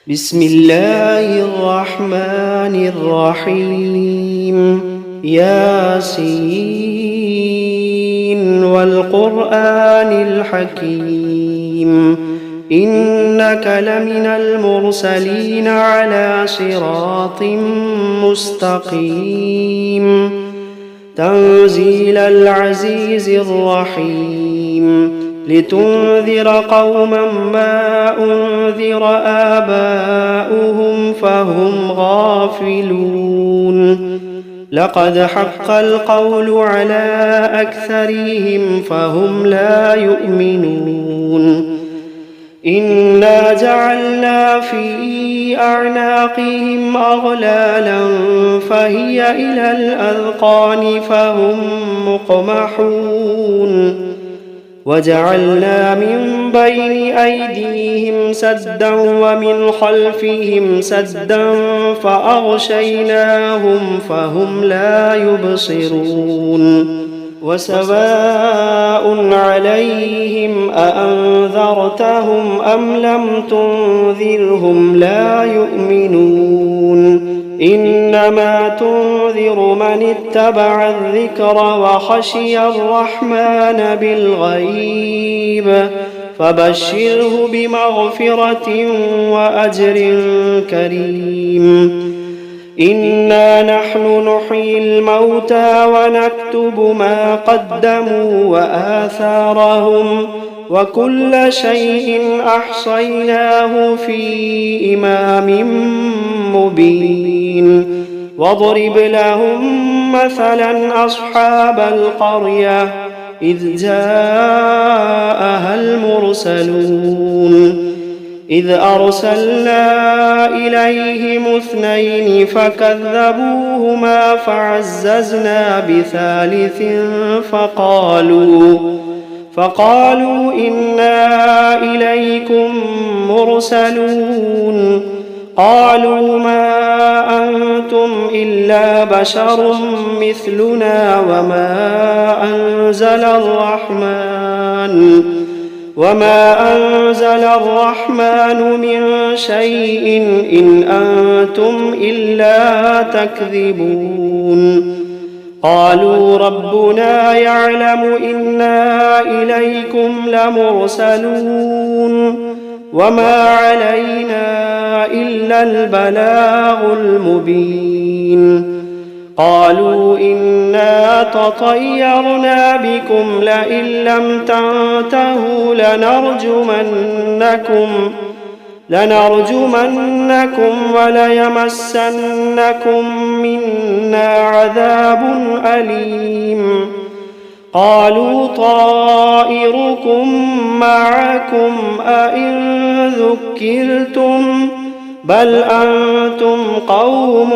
بسم الله الرحمن الرحيم ياسين والقرآن الحكيم إنك لمن المرسلين على صراط مستقيم تنزيل العزيز الرحيم لتنذر قوما ما أنذر آباؤهم فهم غافلون لقد حق القول على أكثرهم فهم لا يؤمنون إنا جعلنا في أعناقهم أغلالا فهي إلى الأذقان فهم مقمحون وجعلنا من بين أيديهم سدا ومن خلفهم سدا فأغشيناهم فهم لا يبصرون وسواء عليهم أأنذرتهم أم لم تنذرهم لا يؤمنون إنما تنذر من اتبع الذكر وخشي الرحمن بالغيب فبشره بمغفرة وأجر كريم إنا نحن نحيي الموتى ونكتب ما قدموا وآثارهم وكل شيء أحصيناه في إمام مبين واضرب لهم مثلا أصحاب القرية إذ جاءها المرسلون إذ أرسلنا إليهم 2 فكذبوهما فعززنا بثالث فقالوا إنا إليكم مرسلون قالوا ما أنتم إلا بشر مثلنا وما أنزل الرحمن من شيء إن أنتم إلا تكذبون قالوا ربنا يعلم إنا إليكم لمرسلون وما علينا إلا البلاغ المبين قالوا إنا تطيرنا بكم لئن لم تنتهوا لنرجمنكم وليمسنكم منا عذاب أليم قالوا طائركم معكم أئن ذكرتم بل أنتم قوم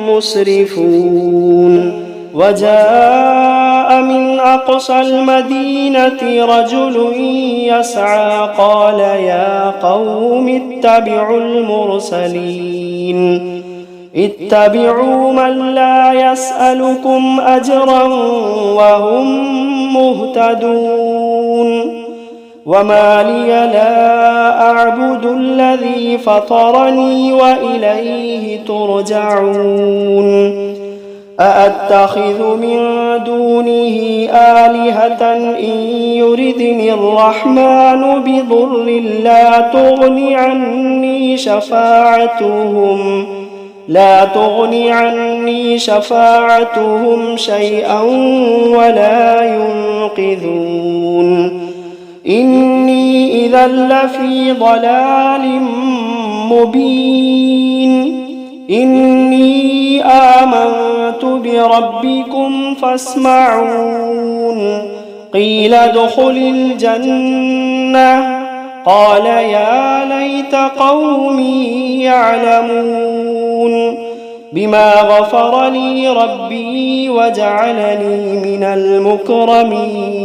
مسرفون وجاء من أقصى المدينة رجل يسعى قال يا قوم اتبعوا من لا يسألكم أجرا وهم مهتدون وما لي لا أعبد الذي فطرني وإليه ترجعون أأتخذ من دونه آلهة إن يردني الرحمن بضر لا تغني عني شفاعتهم شيئا ولا ينقذون إني إذا لفي ضلال مبين إني آمنت بربكم فاسمعون قيل ادخل الجنة قال يا ليت قومي يعلمون بما غفر لي ربي وجعلني من المكرمين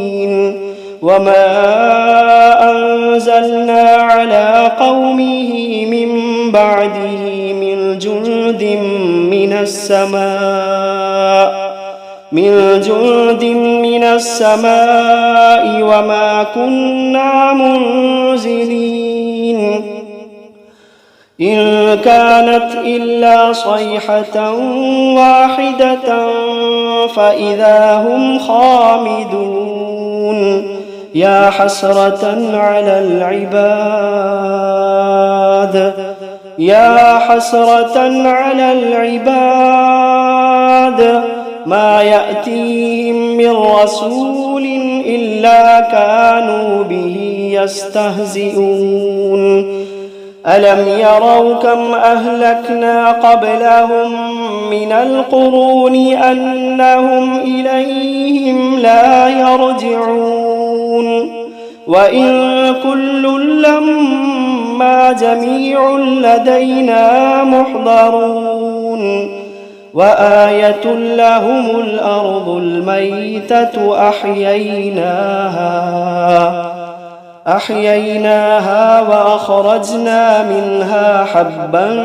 وما أنزلنا على قومه من بعده من جند من السماء وما كنا منزلين إن كانت إلا صيحة واحدة فإذا هم خامدون يا حسرة على العباد يا حسرة على العباد ما يأتيهم من رسول إلا كانوا به يستهزئون ألم يروا كم أهلكنا قبلهم من القرون أنهم إليهم لا يرجعون وإن كل لما جميع لدينا محضرون وآية لهم الأرض الميتة أحييناها وأخرجنا منها حبا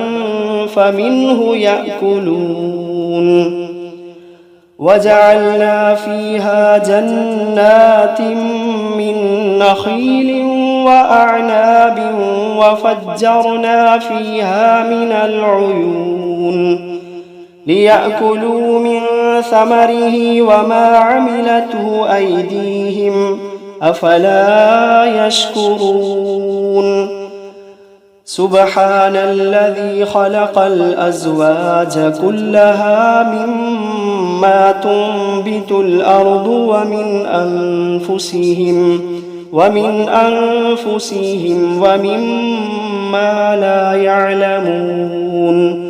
فمنه يأكلون وجعلنا فيها جنات من نخيل وأعناب وفجرنا فيها من العيون ليأكلوا من ثمره وما عملته أيديهم أفلا يشكرون سبحان الذي خلق الأزواج كلها مما تنبت الأرض ومن أنفسهم ومما لا يعلمون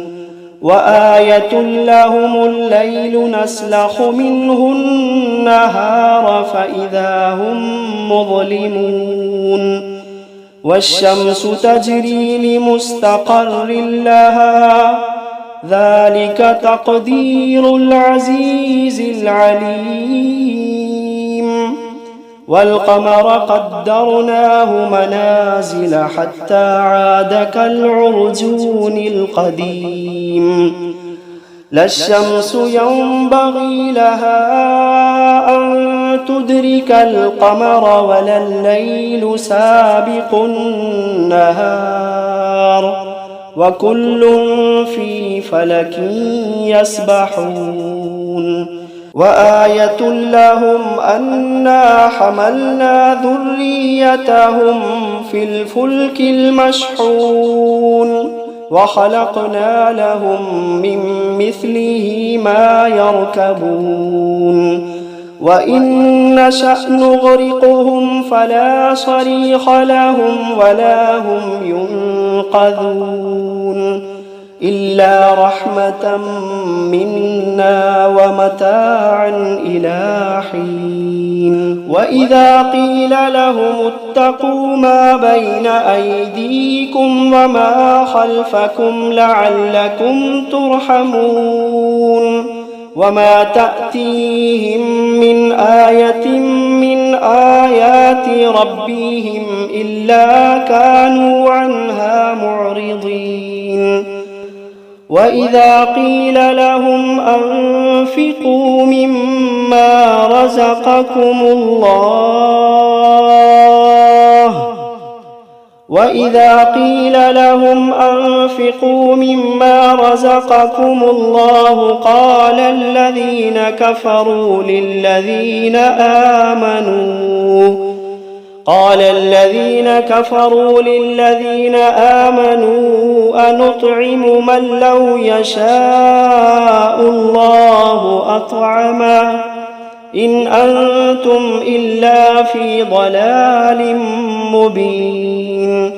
وآية لهم الليل نسلخ منه النهار فإذا هم مظلمون والشمس تجري لمستقر لها ذلك تقدير العزيز العليم والقمر قدرناه منازل حتى عاد كالعرجون القديم لا الشمس ينبغي لها أن تدرك القمر ولا الليل سابق النهار وكل في فلك يسبحون وآية لهم أنا حملنا ذريتهم في الفلك المشحون وخلقنا لهم من مثله ما يركبون وإن نشأ نغرقهم فلا صريخ لهم ولا هم ينقذون إلا رحمة منا ومتاعا إلى حين وإذا قيل لهم اتقوا ما بين أيديكم وما خلفكم لعلكم ترحمون وما تأتيهم من آية من آيات ربهم إلا كانوا عنها معرضين وإذا قيل لهم أنفقوا مما رزقكم الله قال الذين كفروا للذين آمنوا أنطعم من لو يشاء الله أطعمه إن أنتم إلا في ضلال مبين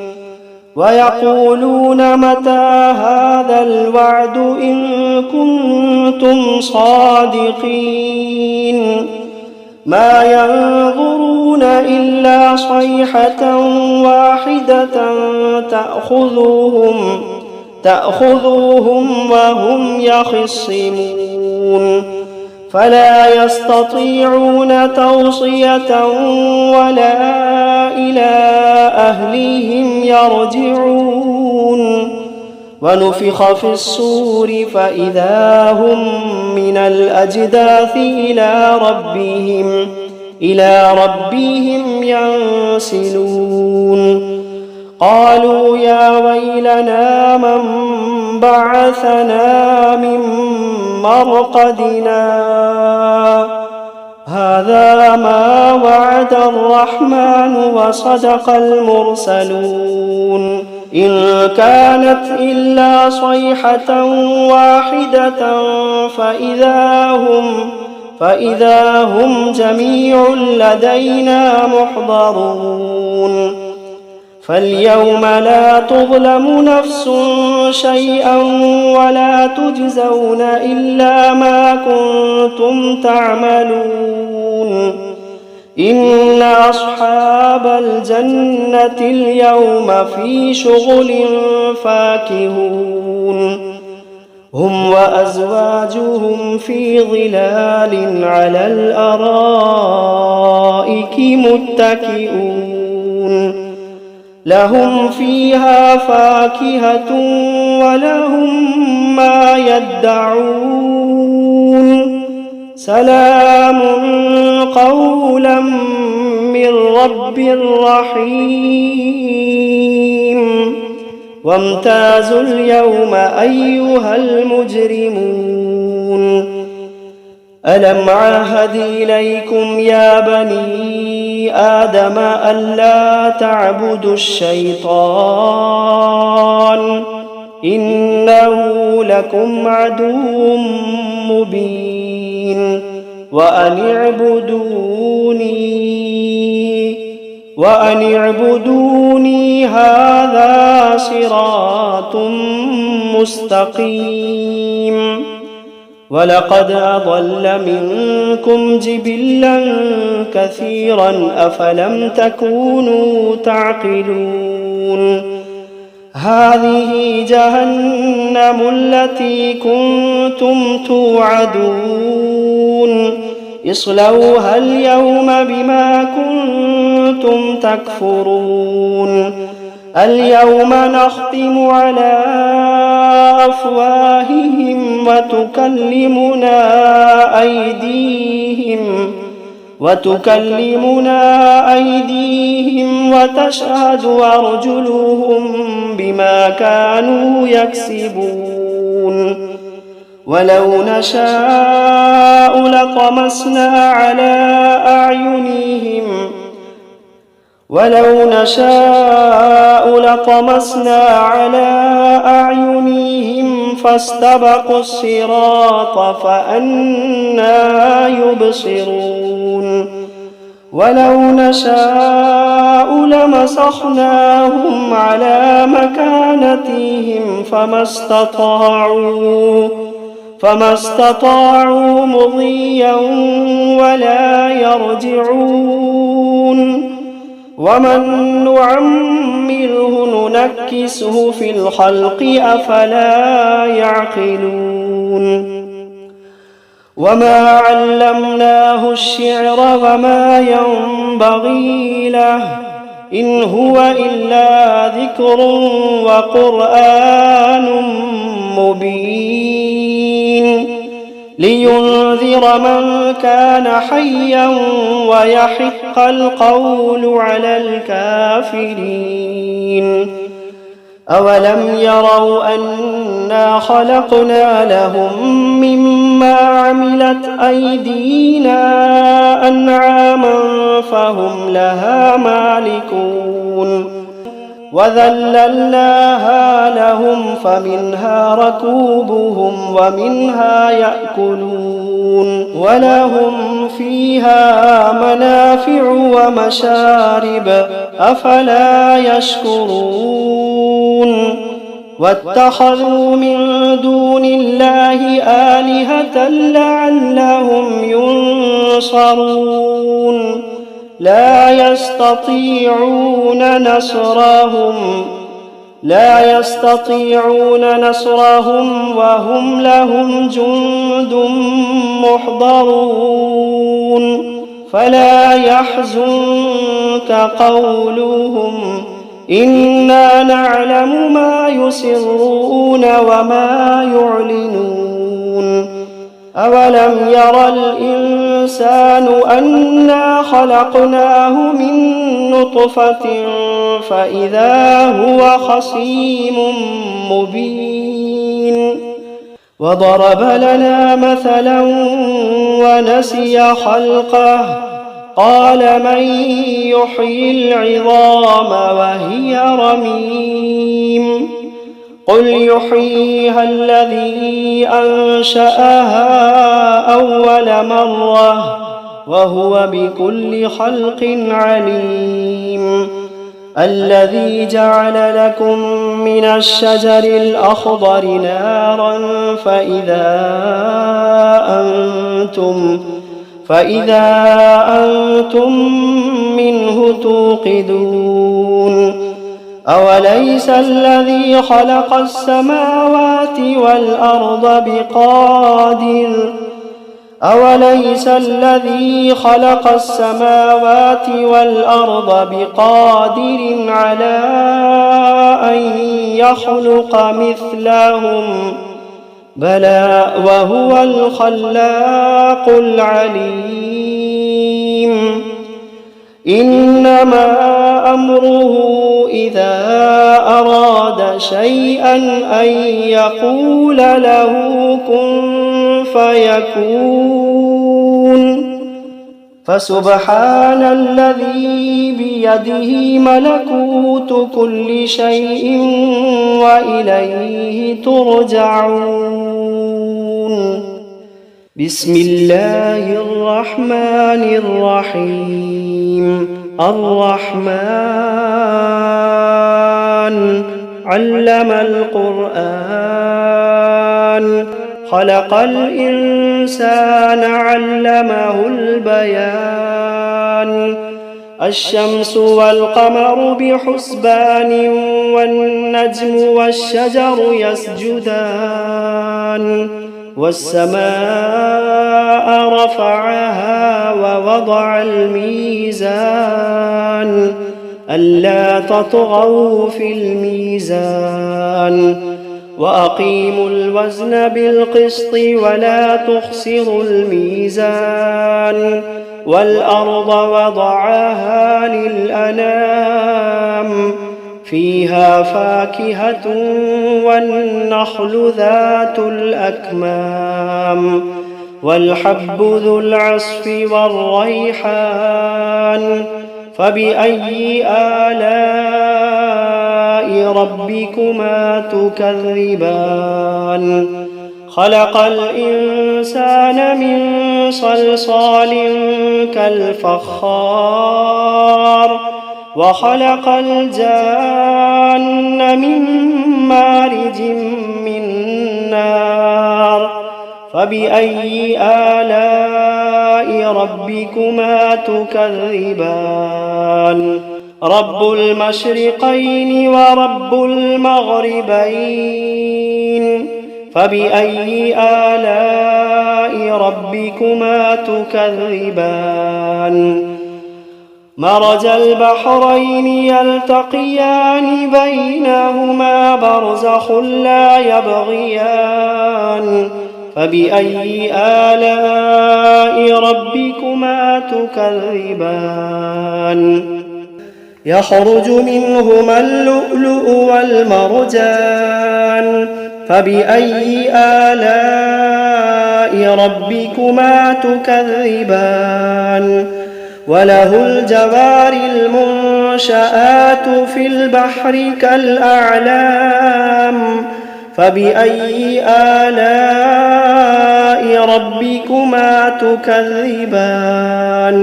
ويقولون متى هذا الوعد إن كنتم صادقين ما ينظرون إلا صيحة واحدة تأخذوهم وهم يخصمون فلا يستطيعون توصية ولا إلى أهلهم يرجعون ونفخ في الصور فإذا هم من الأجداث إلى ربهم ينسلون قالوا يا ويلنا من بعثنا من مرقدنا هذا ما وعد الرحمن وصدق المرسلون إن كانت إلا صيحة واحدة فإذا هم جميع لدينا محضرون فاليوم لا تظلم نفس شيئا ولا تجزون إلا ما كنتم تعملون إن أصحاب الجنة اليوم في شغل فاكهون هم وأزواجهم في ظلال على الأرائك متكئون لهم فيها فاكهة ولهم ما يدعون سلام قولا من رب رحيم وامتازوا اليوم أيها المجرمون ألم عهد إليكم يا بني آدم ألا تعبدوا الشيطان إنه لكم عدو مبين وأن اعبدوني هذا صراط مستقيم ولقد أضل منكم جبلا كثيرا أفلم تكونوا تعقلون هذه جهنم التي كنتم توعدون اصلوها اليوم بما كنتم تكفرون اليوم نختم على أفواههم وتكلمنا أيديهم وتشهد أرجلهم بما كانوا يكسبون ولو نشاء لطمسنا على أعينهم فاستبقوا الصراط فأنى يبصرون ودوا نشاء لمسخناهم على مكانتهم فما استطاعوا مضيا ولا يرجعون ومن نعمره ننكسه في الخلق أفلا يعقلون وما علمناه الشعر وما ينبغي له إن هو إلا ذكر وقرآن مبين لينذر من كان حيا ويحق القول على الكافرين أولم يروا أنا خلقنا لهم مما عملت أيدينا أنعاما فهم لها مالكون وذللناها لهم فمنها ركوبهم ومنها يأكلون ولهم فيها منافع ومشارب أفلا يشكرون واتخذوا من دون الله آلهة لعلهم ينصرون لا يستطيعون نصرهم وهم لهم جند محضرون فلا يحزنك قولهم إنا نعلم ما يسرون وما يعلنون أولم ير الإنسان أنا خلقناه من نطفة فإذا هو خصيم مبين وضرب لنا مثلا ونسي خلقه قال من يحيي العظام وهي رميم قل يحييها الذي أنشأها أول مرة وهو بكل خلق عليم الذي جعل لكم من الشجر الأخضر نارا فإذا أنتم منه توقدون أوليس الذي خلق السماوات والأرض بقادر على أن يخلق مثلهم بلى وهو الخلاق العليم إنما أمره إذا أراد شيئا أن يقول له كن فيكون فسبحان الذي بيده ملكوت كل شيء وإليه ترجعون بسم الله الرحمن الرحيم الرحمن علم القرآن خلق الإنسان علمه البيان الشمس والقمر بحسبان والنجم والشجر يسجدان والسماء رفعها ووضع الميزان ألا تطغوا في الميزان وأقيموا الوزن بالقسط ولا تخسروا الميزان والأرض وضعها للأنام فيها فاكهة والنخل ذات الأكمام والحب ذو العصف والريحان فبأي آلاء ربكما تكذبان خلق الإنسان من صلصال كالفخار وخلق الجان من مارج من نار فبأي آلاء ربكما تكذبان رب المشرقين ورب المغربين فبأي آلاء ربكما تكذبان مرج البحرين يلتقيان بينهما برزخ لا يبغيان فبأي آلاء ربكما تكذبان يخرج منهما اللؤلؤ والمرجان فبأي آلاء ربكما تكذبان وله الجوار المنشآت في البحر كالأعلام فبأي آلاء ربكما تكذبان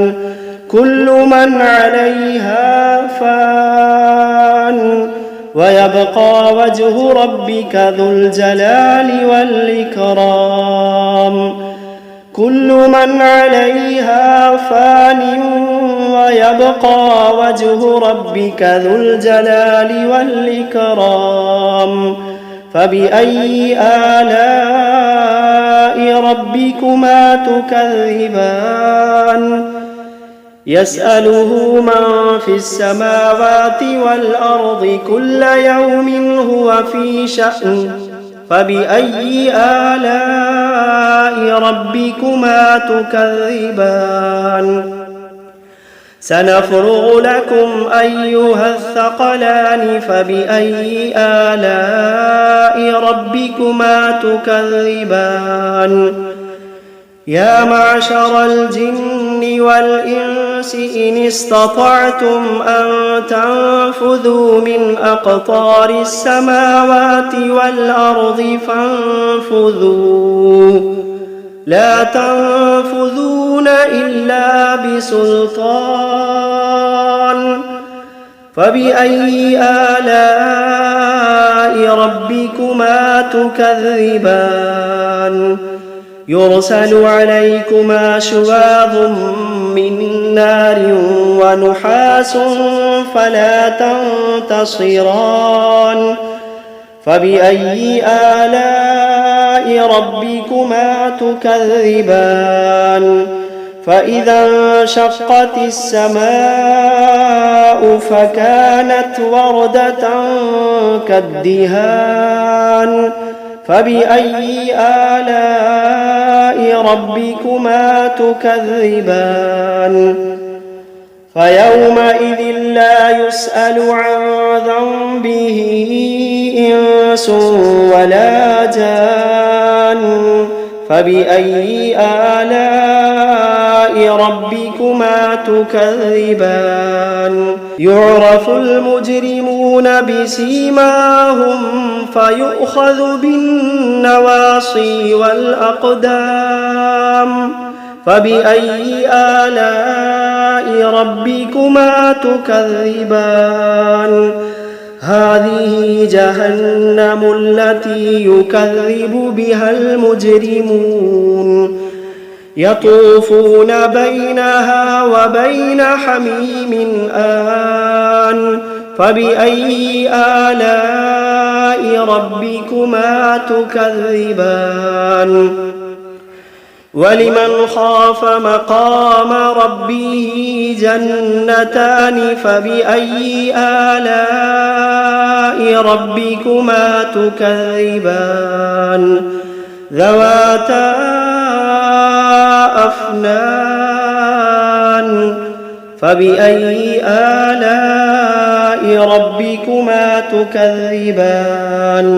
كل من عليها فان ويبقى وجه ربك ذو الجلال والإكرام كل من عليها فان ويبقى وجه ربك ذو الجلال والإكرام فبأي آلاء ربكما تكذبان يسأله من في السماوات والأرض كل يوم هو في شأن فبأي آلاء ربكما تكذبان سنفرغ لكم أيها الثقلان فبأي آلاء ربكما تكذبان يا معشر الجن والإنس إن استطعتم أن تنفذوا من أقطار السماوات والأرض فانفذوا لا تنفذون إلا بسلطان فبأي آلاء ربكما تكذبان يرسل عليكما شواظ من نار ونحاس فلا تنتصران فبأي آلاء ربكما تكذبان فإذا انشقت السماء فكانت وردة كالدهان فبأي آلاء ربكما تكذبان فيومئذ لا يسأل عن ذنبه إنس ولا جان فبأي آلاء ربكما تكذبان يعرف المجرمون بسيماهم فيؤخذ بالنواصي والأقدام فبأي آلاء ربكما تكذبان هذه جهنم التي يكذب بها المجرمون يطوفون بينها وبين حميم آن فبأي آلاء ربكما تكذبان ولمن خاف مقام ربه جنتان فبأي آلاء ربكما تكذبان ذواتا أفنان فبأي آلاء ربكما تكذبان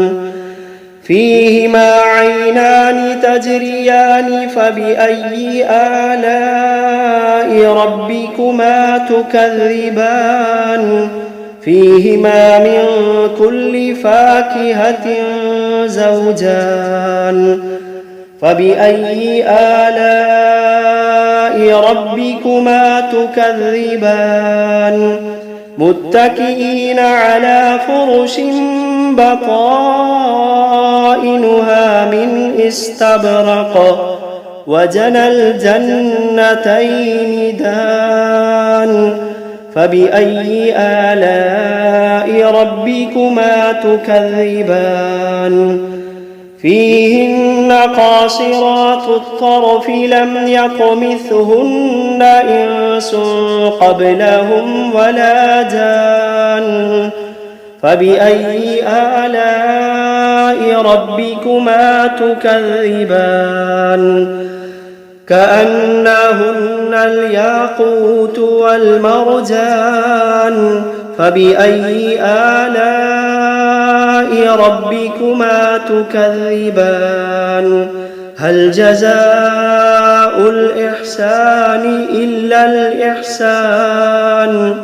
فيهما عينان تجريان فبأي آلاء ربكما تكذبان فيهما من كل فاكهة زوجان فبأي آلاء ربكما تكذبان متكئين على فرش بطائنها من استبرق وجنى الجنتين دان فبأي آلاء ربكما تكذبان فيهن قاصرات الطرف لم يطمثهن إنس قبلهم ولا جان فبأي آلاء ربكما تكذبان كأنهن الياقوت والمرجان فبأي آلاء ربكما تكذبان هل جزاء الإحسان إلا الإحسان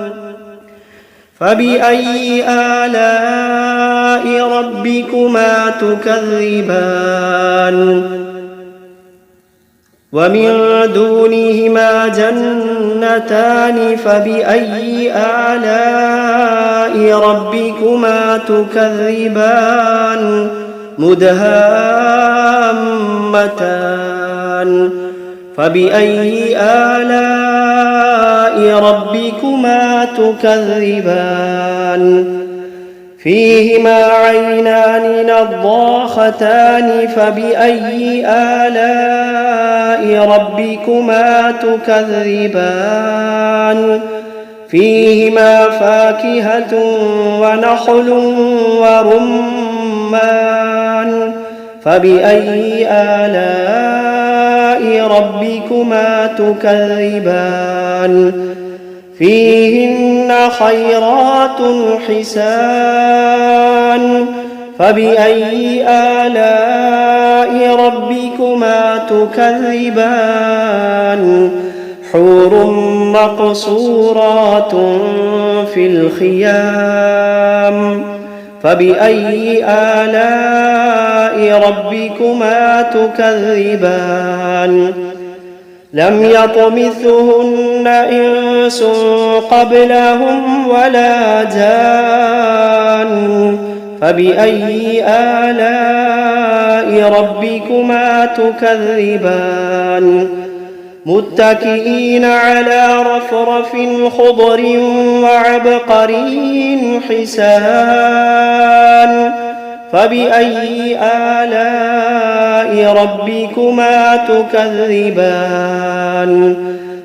فبأي آلاء ربكما تكذبان ومن دونهما جنتان فبأي آلاء ربكما تكذبان مدهامتان فبأي آلاء ربكما تكذبان فيهما عينان نضاختان فبأي آلاء ربكما تكذبان فيهما فاكهة ونخل ورمان فبأي آلاء ربكما تكذبان فيهن خيرات حسان فبأي آلاء ربكما تكذبان حور مقصورات في الخيام فبأي آلاء ربكما تكذبان لم يطمثهن إنس قبلهم ولا جان فبأي آلاء ربكما تكذبان متكئين على رفرف خضر وعبقري حسان فبأي آلاء ربكما تكذبان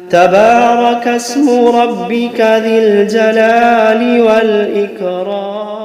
تبارك اسم ربك ذي الجلال والإكرام.